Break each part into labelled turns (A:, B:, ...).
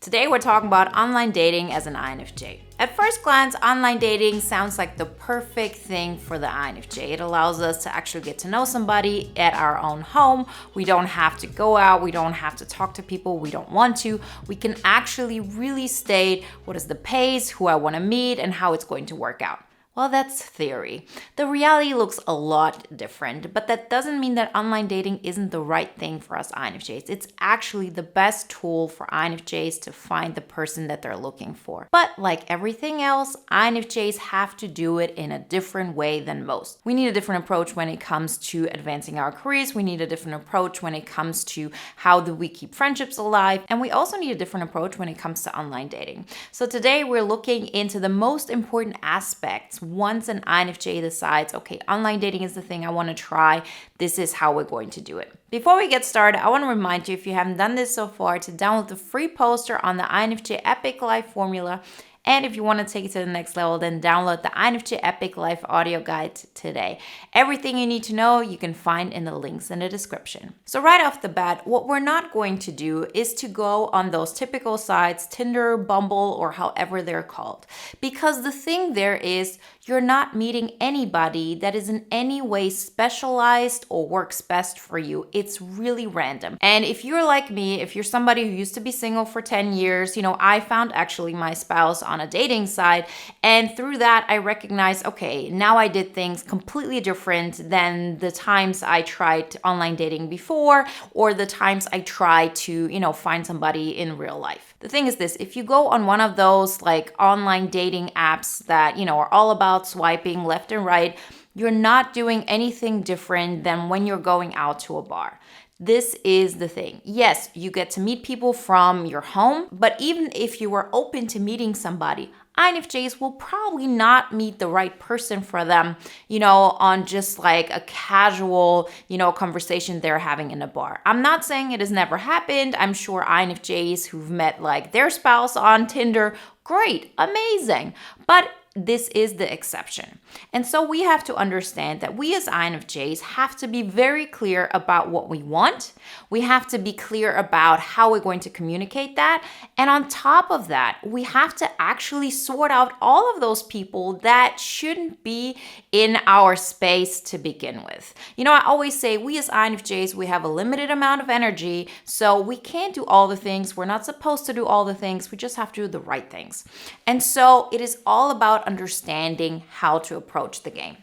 A: Today we're talking about online dating as an INFJ. At first glance, online dating sounds like the perfect thing for the INFJ. It allows us to actually get to know somebody at our own home. We don't have to go out, we don't have to talk to people we don't want to. We can actually really state what is the pace, who I want to meet, and how it's going to work out. Well, that's theory. The reality looks a lot different, but that doesn't mean that online dating isn't the right thing for us INFJs. It's actually the best tool for INFJs to find the person that they're looking for. But like everything else, INFJs have to do it in a different way than most. We need a different approach when it comes to advancing our careers. We need a different approach when it comes to how do we keep friendships alive. And we also need a different approach when it comes to online dating. So today we're looking into the most important aspects once an INFJ decides, okay, online dating is the thing I want to try, this is how we're going to do it. Before we get started, I want to remind you, if you haven't done this so far, to download the free poster on the INFJ Epic Life Formula. And if you want to take it to the next level, then download the INFJ Epic Life audio guide today. Everything you need to know, you can find in the links in the description. So right off the bat, what we're not going to do is to go on those typical sites, Tinder, Bumble, or however they're called. Because the thing there is, you're not meeting anybody that is in any way specialized or works best for you. It's really random. And if you're like me, if you're somebody who used to be single for 10 years, I found actually my spouse on a dating site. And through that, I recognized, okay, now I did things completely different than the times I tried online dating before, or the times I tried to, find somebody in real life. The thing is this, if you go on one of those like online dating apps that, are all about swiping left and right, you're not doing anything different than when you're going out to a bar. This is the thing. Yes, you get to meet people from your home, but even if you were open to meeting somebody, INFJs will probably not meet the right person for them, on just like a casual, conversation they're having in a bar. I'm not saying it has never happened. I'm sure INFJs who've met like their spouse on Tinder, great, amazing. But this is the exception. And so we have to understand that we as INFJs have to be very clear about what we want. We have to be clear about how we're going to communicate that. And on top of that, we have to actually sort out all of those people that shouldn't be in our space to begin with. I always say we as INFJs, we have a limited amount of energy, so we can't do all the things. We're not supposed to do all the things. We just have to do the right things. And so it is all about understanding how to approach the game.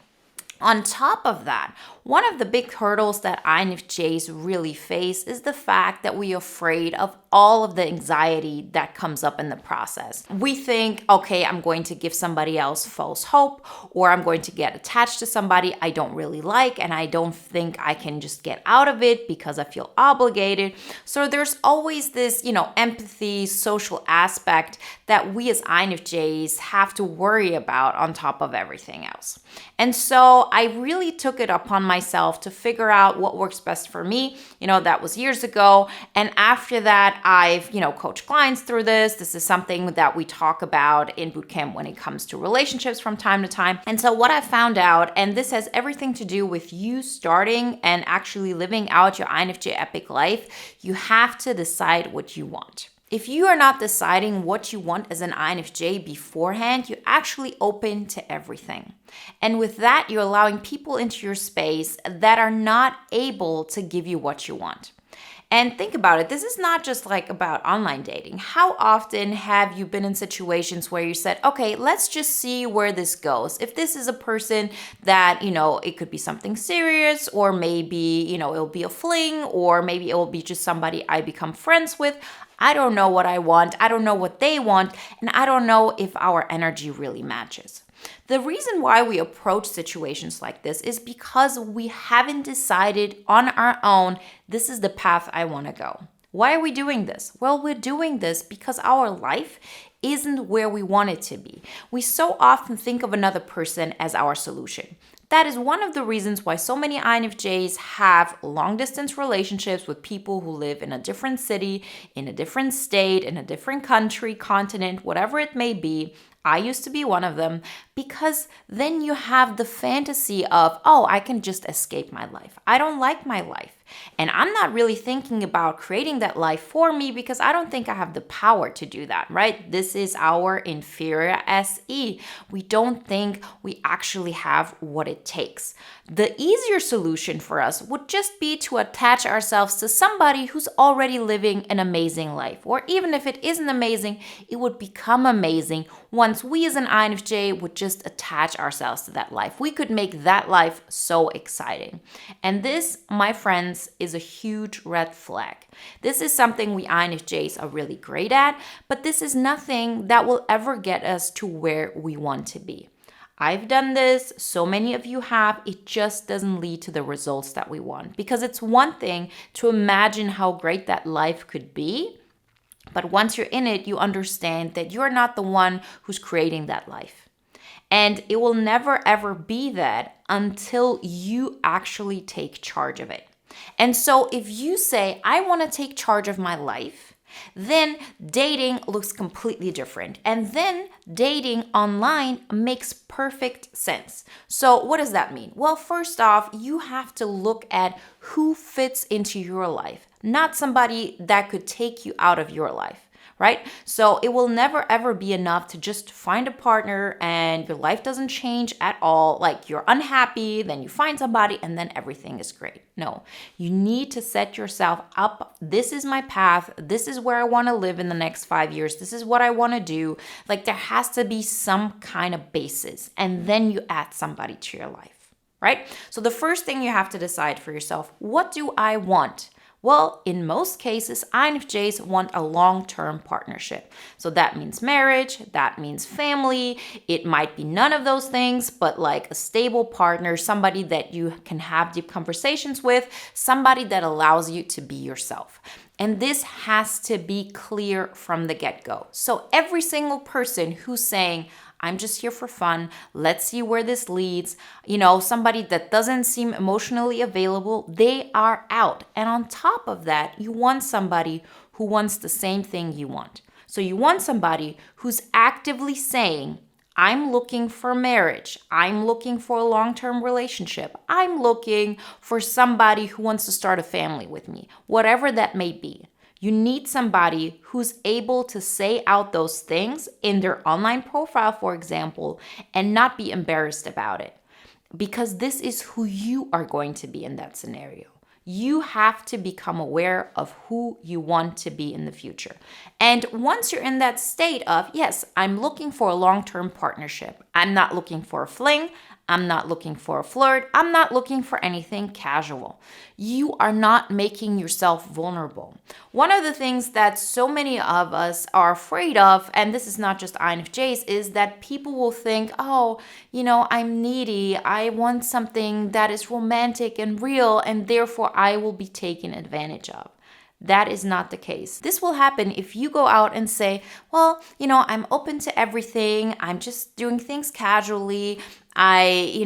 A: On top of that, one of the big hurdles that INFJs really face is the fact that we're afraid of all of the anxiety that comes up in the process. We think, okay, I'm going to give somebody else false hope, or I'm going to get attached to somebody I don't really like, and I don't think I can just get out of it because I feel obligated. So there's always this, empathy, social aspect that we as INFJs have to worry about on top of everything else. And so I really took it upon myself to figure out what works best for me. That was years ago. And after that, I've, coached clients through this. This is something that we talk about in bootcamp when it comes to relationships from time to time. And so what I found out, and this has everything to do with you starting and actually living out your INFJ epic life, you have to decide what you want. If you are not deciding what you want as an INFJ beforehand, you're actually open to everything. And with that, you're allowing people into your space that are not able to give you what you want. And think about it. This is not just like about online dating. How often have you been in situations where you said, okay, let's just see where this goes. If this is a person that, it could be something serious, or maybe, it'll be a fling, or maybe it will be just somebody I become friends with. I don't know what I want. I don't know what they want. And I don't know if our energy really matches. The reason why we approach situations like this is because we haven't decided on our own, this is the path I want to go. Why are we doing this? Well, we're doing this because our life isn't where we want it to be. We so often think of another person as our solution. That is one of the reasons why so many INFJs have long-distance relationships with people who live in a different city, in a different state, in a different country, continent, whatever it may be. I used to be one of them, because then you have the fantasy of, oh, I can just escape my life. I don't like my life. And I'm not really thinking about creating that life for me because I don't think I have the power to do that, right? This is our inferior SE. We don't think we actually have what it takes. The easier solution for us would just be to attach ourselves to somebody who's already living an amazing life. Or even if it isn't amazing, it would become amazing once we as an INFJ would just attach ourselves to that life. We could make that life so exciting. And this, my friends, is a huge red flag. This is something we INFJs are really great at, but this is nothing that will ever get us to where we want to be. I've done this, so many of you have, it just doesn't lead to the results that we want. Because it's one thing to imagine how great that life could be, but once you're in it, you understand that you're not the one who's creating that life. And it will never ever be that until you actually take charge of it. And so if you say, I want to take charge of my life, then dating looks completely different. And then dating online makes perfect sense. So what does that mean? Well, first off, you have to look at who fits into your life, not somebody that could take you out of your life. Right? So it will never ever be enough to just find a partner and your life doesn't change at all. Like you're unhappy, then you find somebody and then everything is great. No, you need to set yourself up. This is my path. This is where I want to live in the next 5 years. This is what I want to do. Like there has to be some kind of basis and then you add somebody to your life, right? So the first thing you have to decide for yourself, what do I want? Well, in most cases, INFJs want a long-term partnership. So that means marriage, that means family. It might be none of those things, but like a stable partner, somebody that you can have deep conversations with, somebody that allows you to be yourself. And this has to be clear from the get-go. So every single person who's saying, I'm just here for fun. Let's see where this leads. Somebody that doesn't seem emotionally available, they are out. And on top of that, you want somebody who wants the same thing you want. So you want somebody who's actively saying, I'm looking for marriage. I'm looking for a long-term relationship. I'm looking for somebody who wants to start a family with me, whatever that may be. You need somebody who's able to say out those things in their online profile, for example, and not be embarrassed about it. Because this is who you are going to be in that scenario. You have to become aware of who you want to be in the future. And once you're in that state of, yes, I'm looking for a long-term partnership. I'm not looking for a fling. I'm not looking for a flirt. I'm not looking for anything casual. You are not making yourself vulnerable. One of the things that so many of us are afraid of, and this is not just INFJs, is that people will think, oh, I'm needy. I want something that is romantic and real, and therefore I will be taken advantage of. That is not the case. This will happen if you go out and say, well, I'm open to everything. I'm just doing things casually. I,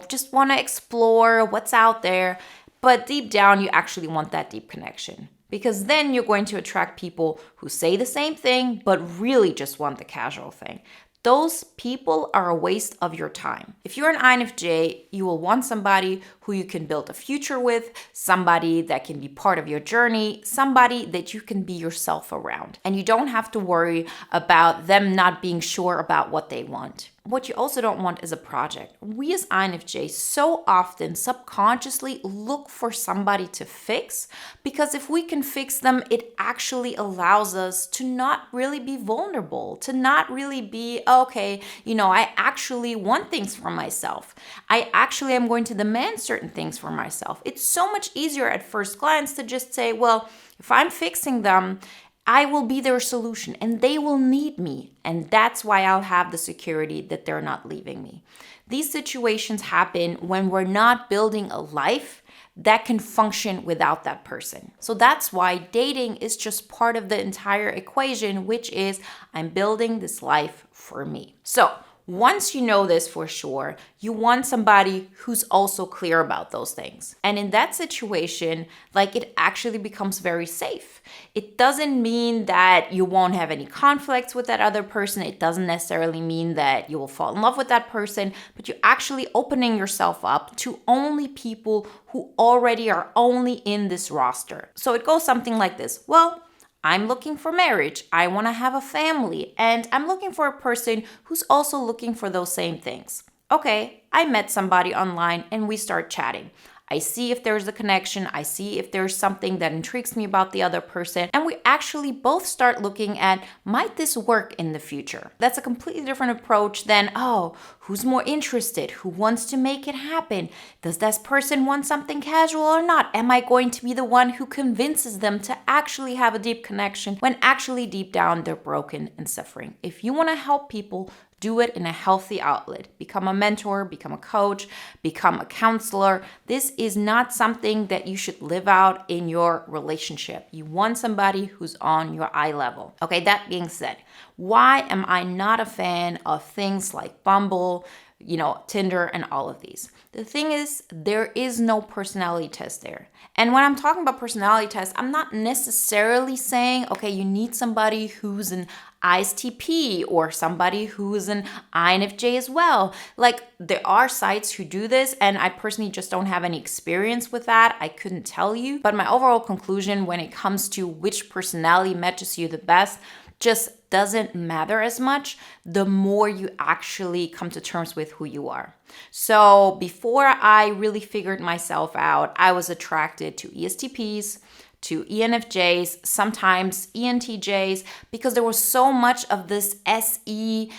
A: just want to explore what's out there. But deep down, you actually want that deep connection. Because then you're going to attract people who say the same thing, but really just want the casual thing. Those people are a waste of your time. If you're an INFJ, you will want somebody who you can build a future with, somebody that can be part of your journey, somebody that you can be yourself around. And you don't have to worry about them not being sure about what they want. What you also don't want is a project. We as INFJs so often subconsciously look for somebody to fix, because if we can fix them, it actually allows us to not really be vulnerable, to not really be, okay, I actually want things for myself. I actually am going to demand certain things for myself. It's so much easier at first glance to just say, well, if I'm fixing them, I will be their solution and they will need me. And that's why I'll have the security that they're not leaving me. These situations happen when we're not building a life that can function without that person. So that's why dating is just part of the entire equation, which is I'm building this life for me. So Once you know this for sure, you want somebody who's also clear about those things. And in that situation, like, it actually becomes very safe. It doesn't mean that you won't have any conflicts with that other person. It doesn't necessarily mean that you will fall in love with that person, but you're actually opening yourself up to only people who already are only in this roster. So it goes something like this. Well, I'm looking for marriage, I want to have a family, and I'm looking for a person who's also looking for those same things. Okay, I met somebody online and we start chatting. I see if there's a connection, I see if there's something that intrigues me about the other person, and we actually both start looking at, might this work in the future? That's a completely different approach than, oh, who's more interested? Who wants to make it happen? Does this person want something casual or not? Am I going to be the one who convinces them to actually have a deep connection when actually deep down they're broken and suffering? If you want to help people, do it in a healthy outlet. Become a mentor, become a coach, become a counselor. This is not something that you should live out in your relationship. You want somebody who's on your eye level. Okay, that being said, why am I not a fan of things like Bumble, Tinder, and all of these? The thing is, there is no personality test there. And when I'm talking about personality test, I'm not necessarily saying, okay, you need somebody who's an ISTP or somebody who's an INFJ as well. Like, there are sites who do this, and I personally just don't have any experience with that. I couldn't tell you. But my overall conclusion when it comes to which personality matches you the best just doesn't matter as much the more you actually come to terms with who you are. So before I really figured myself out, I was attracted to ESTPs, to ENFJs, sometimes ENTJs, because there was so much of this SENI,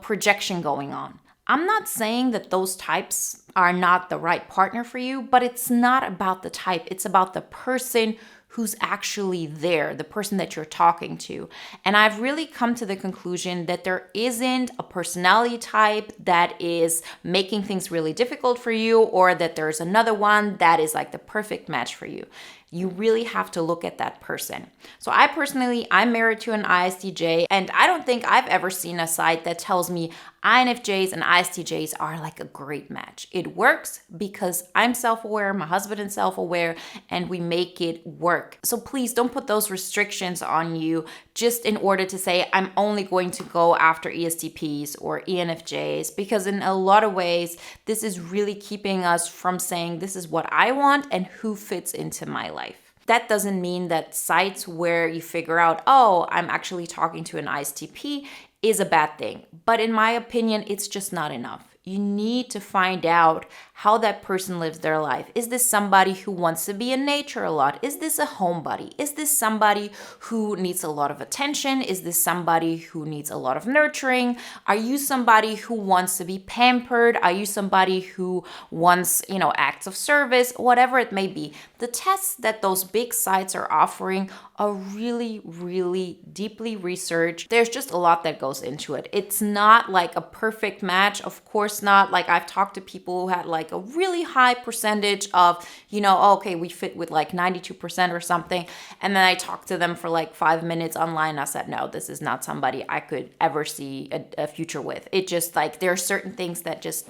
A: projection going on. I'm not saying that those types are not the right partner for you, but it's not about the type. It's about the person who's actually there, the person that you're talking to. And I've really come to the conclusion that there isn't a personality type that is making things really difficult for you, or that there's another one that is like the perfect match for you. You really have to look at that person. So I'm married to an ISTJ, and I don't think I've ever seen a site that tells me INFJs and ISTJs are like a great match. It works because I'm self-aware, my husband is self-aware, and we make it work. So please don't put those restrictions on you just in order to say, I'm only going to go after ESTPs or ENFJs, because in a lot of ways, this is really keeping us from saying, this is what I want and who fits into my life. That doesn't mean that sites where you figure out, oh, I'm actually talking to an ISTP is a bad thing. But in my opinion, it's just not enough. You need to find out how that person lives their life. Is this somebody who wants to be in nature a lot? Is this a homebody? Is this somebody who needs a lot of attention? Is this somebody who needs a lot of nurturing? Are you somebody who wants to be pampered? Are you somebody who wants, acts of service? Whatever it may be. The tests that those big sites are offering are really, really deeply researched. There's just a lot that goes into it. It's not like a perfect match. Of course not. Like, I've talked to people who had like a really high percentage of, okay, we fit with like 92% or something. And then I talked to them for like 5 minutes online. And I said, no, this is not somebody I could ever see a future with. It just like, there are certain things that just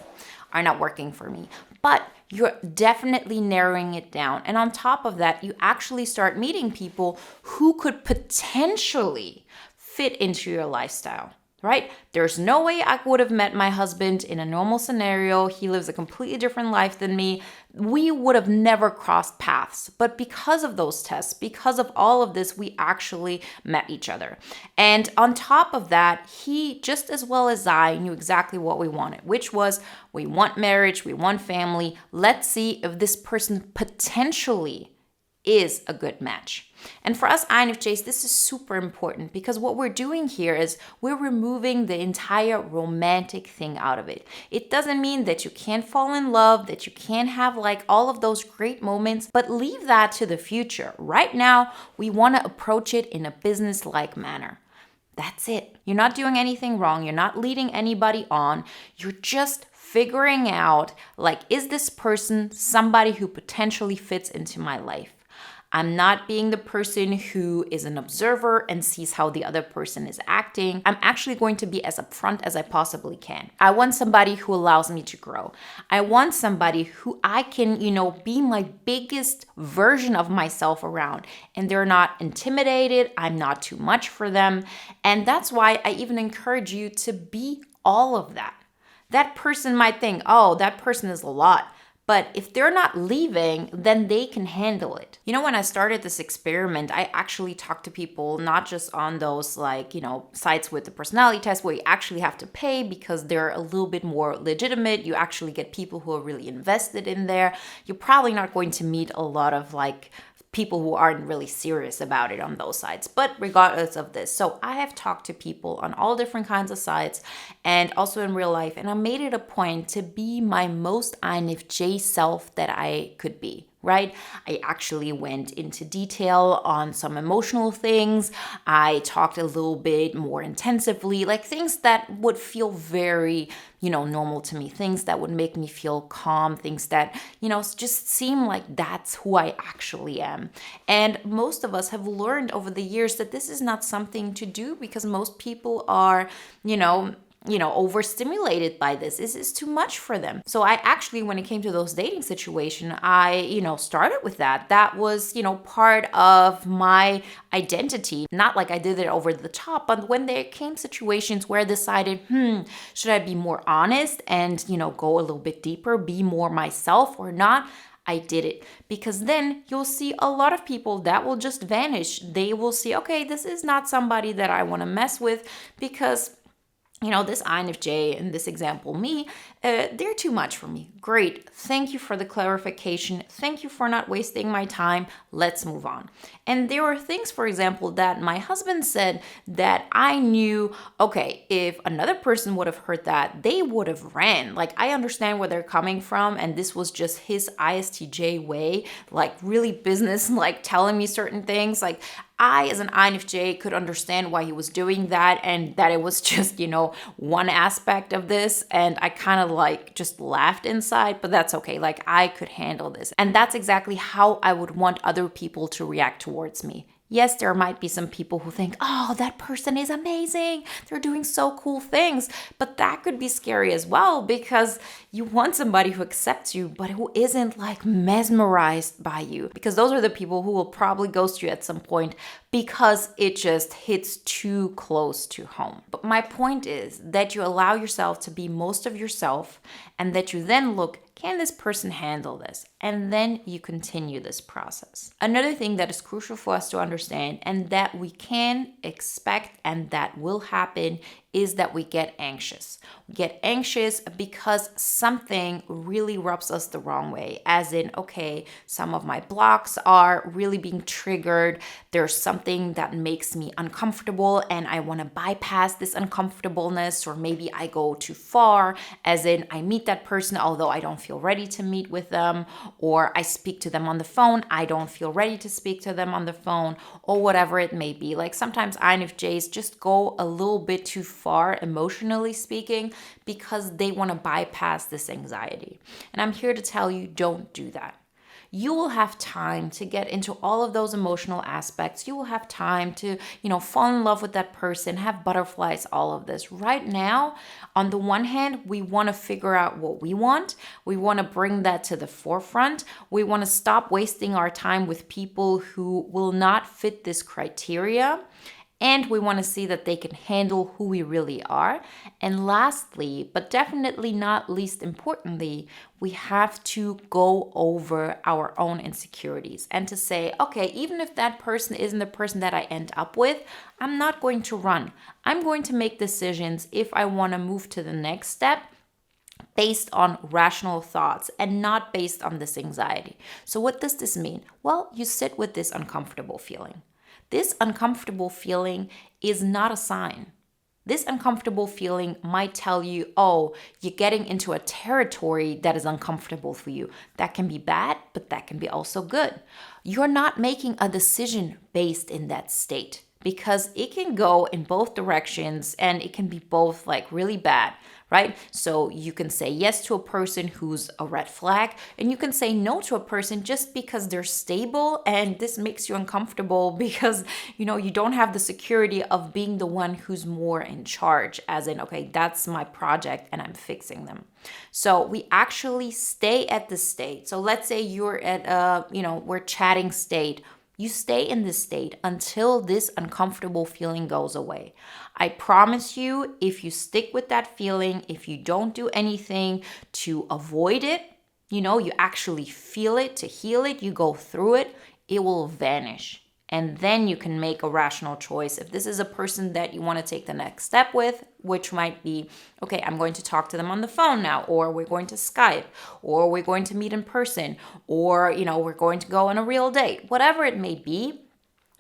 A: are not working for me. But you're definitely narrowing it down. And on top of that, you actually start meeting people who could potentially fit into your lifestyle, right? There's no way I would have met my husband in a normal scenario. He lives a completely different life than me. We would have never crossed paths. But because of those tests, because of all of this, we actually met each other. And on top of that, he, just as well as I, knew exactly what we wanted, which was, we want marriage, we want family. Let's see if this person potentially is a good match. And for us INFJs, this is super important, because what we're doing here is we're removing the entire romantic thing out of it. It doesn't mean that you can't fall in love, that you can't have like all of those great moments, but leave that to the future. Right now, we want to approach it in a business-like manner. That's it. You're not doing anything wrong. You're not leading anybody on. You're just figuring out, like, is this person somebody who potentially fits into my life? I'm not being the person who is an observer and sees how the other person is acting. I'm actually going to be as upfront as I possibly can. I want somebody who allows me to grow. I want somebody who I can, be my biggest version of myself around. And they're not intimidated. I'm not too much for them. And that's why I even encourage you to be all of that. That person might think, oh, that person is a lot. But if they're not leaving, then they can handle it. When I started this experiment, I actually talked to people not just on those sites with the personality test where you actually have to pay because they're a little bit more legitimate. You actually get people who are really invested in there. You're probably not going to meet a lot of people who aren't really serious about it on those sites. But regardless of this, so I have talked to people on all different kinds of sites and also in real life, and I made it a point to be my most INFJ self that I could be. Right? I actually went into detail on some emotional things. I talked a little bit more intensively, things that would feel very, normal to me, things that would make me feel calm, things that, just seem like that's who I actually am. And most of us have learned over the years that this is not something to do because most people are, overstimulated by this. This is too much for them. So I actually, when it came to those dating situation, I, started with that. That was, part of my identity. Not like I did it over the top, but when there came situations where I decided, should I be more honest and, go a little bit deeper, be more myself or not? I did it because then you'll see a lot of people that will just vanish. They will see, okay, this is not somebody that I want to mess with because this INFJ, in this example, me, they're too much for me. Great. Thank you for the clarification. Thank you for not wasting my time. Let's move on. And there were things, for example, that my husband said that I knew, okay, if another person would have heard that, they would have ran. I understand where they're coming from. And this was just his ISTJ way, really business, telling me certain things. I, as an INFJ, could understand why he was doing that and that it was just, one aspect of this. And I kind of just laughed inside, but that's okay. I could handle this. And that's exactly how I would want other people to react towards me. Yes, there might be some people who think, oh, that person is amazing. They're doing so cool things. But that could be scary as well because you want somebody who accepts you, but who isn't mesmerized by you. Because those are the people who will probably ghost you at some point because it just hits too close to home. But my point is that you allow yourself to be most of yourself and that you then look, can this person handle this? And then you continue this process. Another thing that is crucial for us to understand and that we can expect and that will happen is that we get anxious. We get anxious because something really rubs us the wrong way. As in, okay, some of my blocks are really being triggered. There's something that makes me uncomfortable and I want to bypass this uncomfortableness, or maybe I go too far, as in I meet that person although I don't feel ready to meet with them, or I speak to them on the phone, I don't feel ready to speak to them on the phone, or whatever it may be. Sometimes INFJs just go a little bit too far emotionally speaking because they want to bypass this anxiety. And I'm here to tell you, don't do that. You will have time to get into all of those emotional aspects. You will have time to, fall in love with that person, have butterflies, all of this. Right now, on the one hand, we want to figure out what we want. We want to bring that to the forefront. We want to stop wasting our time with people who will not fit this criteria. And we want to see that they can handle who we really are. And lastly, but definitely not least importantly, we have to go over our own insecurities and to say, okay, even if that person isn't the person that I end up with, I'm not going to run. I'm going to make decisions if I want to move to the next step based on rational thoughts and not based on this anxiety. So what does this mean? Well, you sit with this uncomfortable feeling. This uncomfortable feeling is not a sign. This uncomfortable feeling might tell you, oh, you're getting into a territory that is uncomfortable for you. That can be bad, but that can be also good. You're not making a decision based in that state. because it can go in both directions and it can be both like really bad, right? So you can say yes to a person who's a red flag, and you can say no to a person just because they're stable and this makes you uncomfortable because, you know, you don't have the security of being the one who's more in charge, as in, okay, that's my project and I'm fixing them. So we actually stay at the state. So let's say you're at we're chatting state. You stay in this state until this uncomfortable feeling goes away. I promise you, if you stick with that feeling, if you don't do anything to avoid it, you actually feel it to heal it, you go through it, it will vanish. And then you can make a rational choice. If this is a person that you want to take the next step with, which might be, okay, I'm going to talk to them on the phone now, or we're going to Skype, or we're going to meet in person, or, we're going to go on a real date, whatever it may be,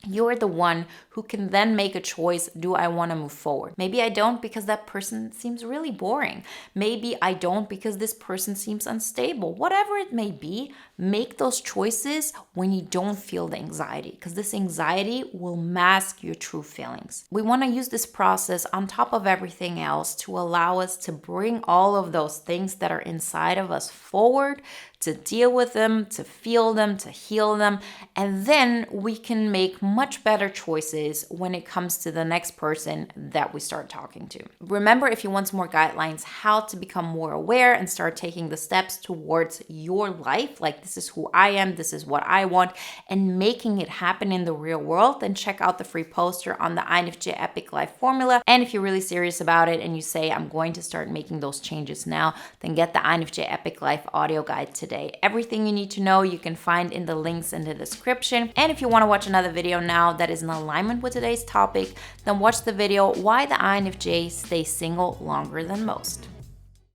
A: you're the one who can then make a choice. Do I want to move forward? Maybe I don't because that person seems really boring. Maybe I don't because this person seems unstable. Whatever it may be, make those choices when you don't feel the anxiety, because this anxiety will mask your true feelings. We want to use this process on top of everything else to allow us to bring all of those things that are inside of us forward, to deal with them, to feel them, to heal them, and then we can make much better choices when it comes to the next person that we start talking to. Remember, if you want some more guidelines how to become more aware and start taking the steps towards your life, like this is who I am, this is what I want, and making it happen in the real world, then check out the free poster on the INFJ Epic Life Formula. And if you're really serious about it and you say, I'm going to start making those changes now, then get the INFJ Epic Life audio guide today. Everything you need to know you can find in the links in the description. And if you want to watch another video now that is in alignment with today's topic, then watch the video Why the INFJ Stay Single Longer Than Most.